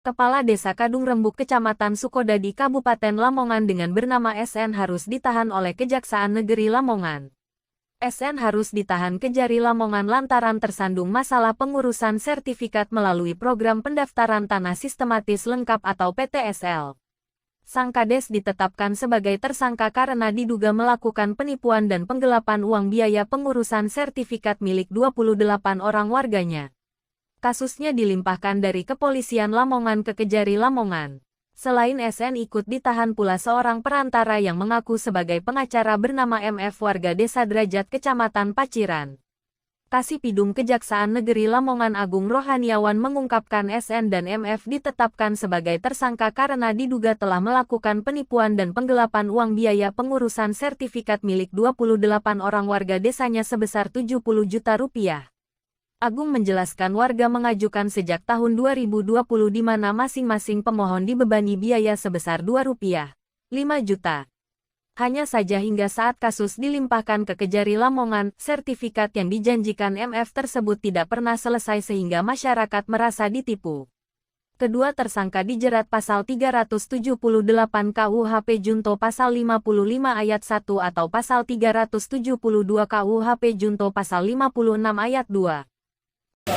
Kepala Desa Kadung Rembuk Kecamatan Sukodadi Kabupaten Lamongan dengan bernama SN harus ditahan oleh Kejaksaan Negeri Lamongan. SN harus ditahan Kejari Lamongan lantaran tersandung masalah pengurusan sertifikat melalui program pendaftaran tanah sistematis lengkap atau PTSL. Sang Kades ditetapkan sebagai tersangka karena diduga melakukan penipuan dan penggelapan uang biaya pengurusan sertifikat milik 28 orang warganya. Kasusnya dilimpahkan dari Kepolisian Lamongan ke Kejari Lamongan. Selain SN ikut ditahan pula seorang perantara yang mengaku sebagai pengacara bernama MF warga Desa Derajat Kecamatan Paciran. Kasipidum Kejaksaan Negeri Lamongan Agung Rohaniawan mengungkapkan SN dan MF ditetapkan sebagai tersangka karena diduga telah melakukan penipuan dan penggelapan uang biaya pengurusan sertifikat milik 28 orang warga desanya sebesar 70 juta rupiah. Agung menjelaskan warga mengajukan sejak tahun 2020 di mana masing-masing pemohon dibebani biaya sebesar Rp2, 5 juta. Hanya saja hingga saat kasus dilimpahkan ke Kejari Lamongan, sertifikat yang dijanjikan MF tersebut tidak pernah selesai sehingga masyarakat merasa ditipu. Kedua tersangka dijerat pasal 378 KUHP Junto pasal 55 ayat 1 atau pasal 372 KUHP Junto pasal 56 ayat 2. Ini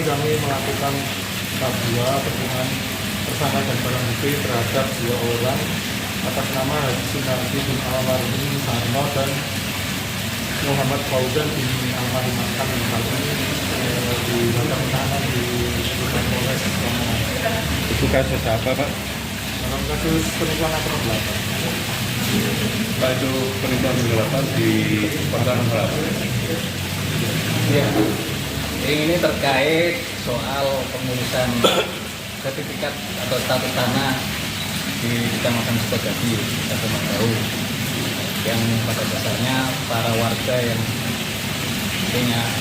kami melakukan tahap 2 pertemuan tersangka dan barang bukti terhadap 2 orang atas nama Haji Sunardi bin Almarhum Sarno dan Muhammad Fauzan bin Almarhum Akan yang hal ini dilakukan penahanan di Polres Lamongan. Itu kasus apa, Pak? Dalam kasus penipuan akun belakang. Pak, itu penipuan penggelapan di pertama berapa? Ya, ini terkait soal pengurusan sertifikat atau status tanah di Kecamatan Sukodadi, Kabupaten Tahu, yang pada dasarnya para warga yang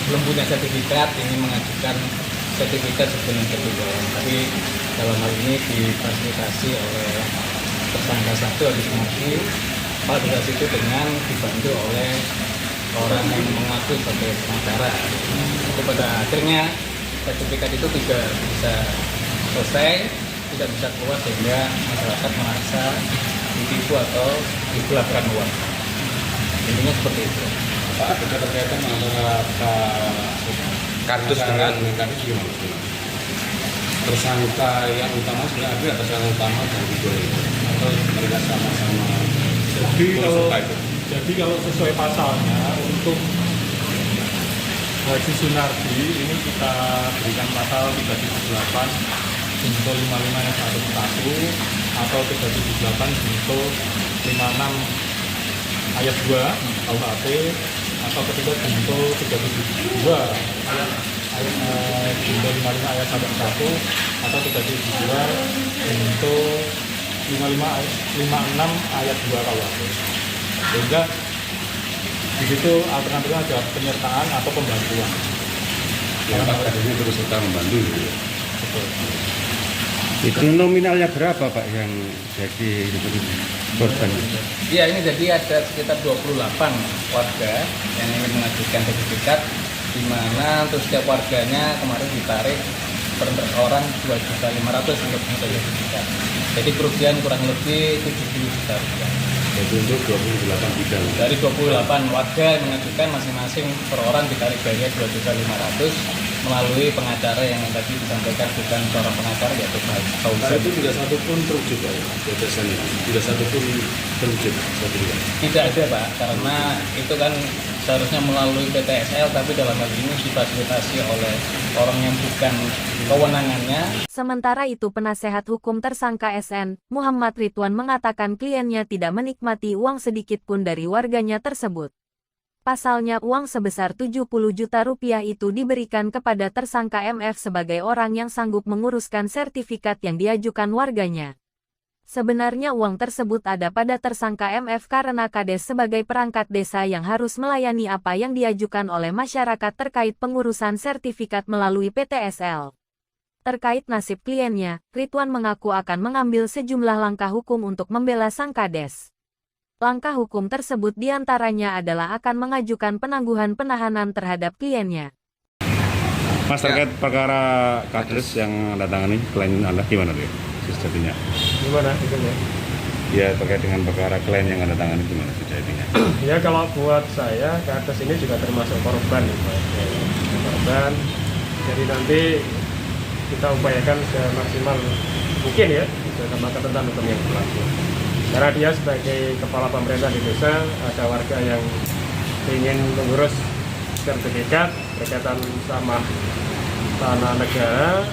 belum punya sertifikat ini mengajukan sertifikat sebelum ketinggalan. Tapi dalam hal ini difasilitasi oleh tersangka satu Haji Sunardi, fasilitasi itu dengan dibantu oleh orang yang mengaku sebagai pengacara. Itu pada akhirnya sertifikat itu tidak bisa selesai, tidak bisa keluar sehingga masyarakat merasa ditipu atau digelapkan uang. Intinya seperti itu. Pak, ada berkaitan antara kardus dengan kardus gimana? Tersangka yang utama sebenarnya ada tersangka utama dan kedua atau mereka sama-sama. Jadi kalau sesuai pasalnya untuk Haji Sunardi ini kita berikan pasal 378 junto 55 ayat 1 atau 378 junto 56 ayat 2 KUHP atau ketiga junto 372 ayat junto 55 ayat 1 atau 372 junto 56 ayat 2 KUHP. Sehingga di situ alternatifnya ada penyertaan atau pembantuan. Yang Pak Kadisnya terus serta membantu. Betul. Itu nominalnya berapa, Pak, yang jadi korban? Ya, ini jadi ada sekitar 28 warga yang ingin mengajukan sertifikat, di mana untuk setiap warganya kemarin ditarik per orang 2.500.000 untuk sertifikat. Jadi kerugian kurang lebih 70 juta rupiah. Jadi untuk 28 bidang. Dari 28 warga yang mengajukan masing-masing per orang ditarik biaya 2.500.000 melalui pengacara yang tadi disampaikan bukan seorang pengacara yaitu Pak Fauzan. Itu tidak satu pun terwujud, Pak, gagasannya. Tidak satu pun terwujud. Tidak ada, Pak, karena itu kan seharusnya melalui PTSL, tapi dalam hal ini difasilitasi oleh orang yang bukan kewenangannya. Sementara itu penasehat hukum tersangka SN, Muhammad Ridwan mengatakan kliennya tidak menikmati uang sedikit pun dari warganya tersebut. Pasalnya uang sebesar 70 juta rupiah itu diberikan kepada tersangka MF sebagai orang yang sanggup menguruskan sertifikat yang diajukan warganya. Sebenarnya uang tersebut ada pada tersangka MF karena Kades sebagai perangkat desa yang harus melayani apa yang diajukan oleh masyarakat terkait pengurusan sertifikat melalui PTSL. Terkait nasib kliennya, Ridwan mengaku akan mengambil sejumlah langkah hukum untuk membela sang Kades. Langkah hukum tersebut diantaranya adalah akan mengajukan penangguhan penahanan terhadap kliennya. Mas, terkait perkara kades yang datangani klien Anda gimana tuh sejatinya? Gimana itu ya? Ya, terkait dengan perkara klien yang Anda tangani gimana sejatinya? Ya kalau buat saya kades ini juga termasuk korban ya, Pak. Korban. Jadi nanti kita upayakan semaksimal mungkin ya sama ketentuan hukum yang berlaku. Karena dia sebagai kepala pemerintah di desa, ada warga yang ingin mengurus sertifikat berkaitan sama tanah negara,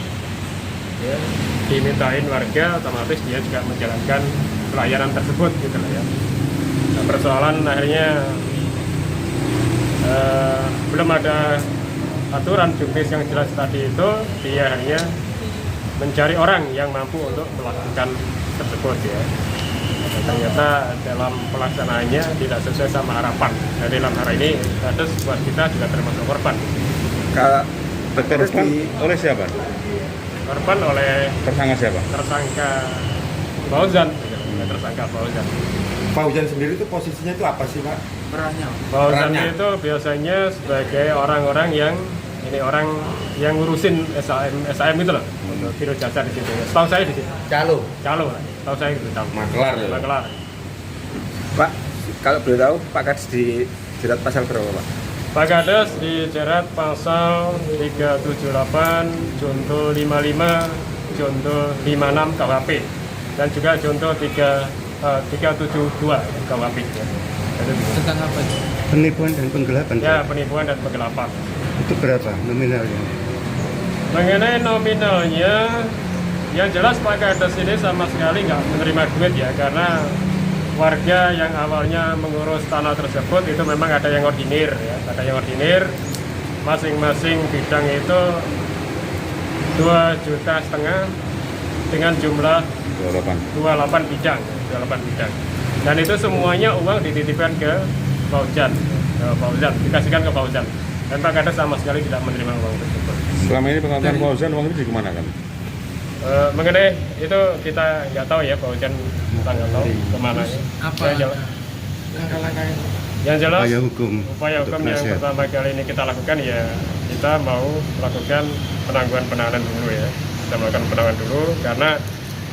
ya, dimintain warga, otomatis dia juga menjalankan pelayanan tersebut gitu lah ya. Nah, persoalan akhirnya belum ada aturan juknis yang jelas tadi itu, dia hanya mencari orang yang mampu untuk melakukan tersebut ya. Dan ternyata dalam pelaksanaannya tidak sesuai sama harapan. Nah, dalam hal ini kades buat kita juga termasuk korban. Korban oleh siapa? Korban oleh Tersangka siapa? tersangka Fauzan, tersangka Fauzan. Fauzan sendiri itu posisinya itu apa sih, Pak? Fauzan Perannya? itu biasanya sebagai orang-orang yang ngurusin SAM itu loh, untuk biro jasa di situ. Setahu saya di situ. Calo, setahu saya itu calo. Makelar ya? Makelar. Pak, kalau boleh tahu Pak Kades dijerat pasal berapa, Pak? Pak Kades dijerat pasal 378, junto 55, junto 56 KUHP, dan juga junto 372 KUHP. Tentang apa itu? Penipuan dan penggelapan. Ya, penipuan dan penggelapan. Itu berapa nominalnya? Mengenai nominalnya, yang jelas Pak Kades ini sama sekali nggak menerima duit ya, karena warga yang awalnya mengurus tanah tersebut itu memang ada yang ordinir ya, ada yang ordinir, masing-masing bidang itu 2,5 juta dengan jumlah 28 bidang, dan itu semuanya uang dititipkan ke Fauzan, dikasihkan ke Fauzan, dan Pak Kades sama sekali tidak menerima uang tersebut. Selama ini pengalaman Fauzan uang itu dikemanakan? Mengenai itu kita nggak tahu ya, Fauzan kita nggak tahu kemana ya. Apa langkah-langkah Yang jelas Upaya hukum upaya untuk hukum yang penasihat. pertama kali ini kita lakukan ya, kita mau melakukan penangguhan penahanan dulu ya. Kita melakukan penahanan dulu karena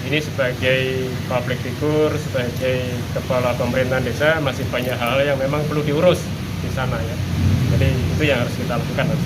ini sebagai public figure, sebagai kepala pemerintahan desa masih banyak hal yang memang perlu diurus di sana ya. Jadi itu yang harus kita lakukan.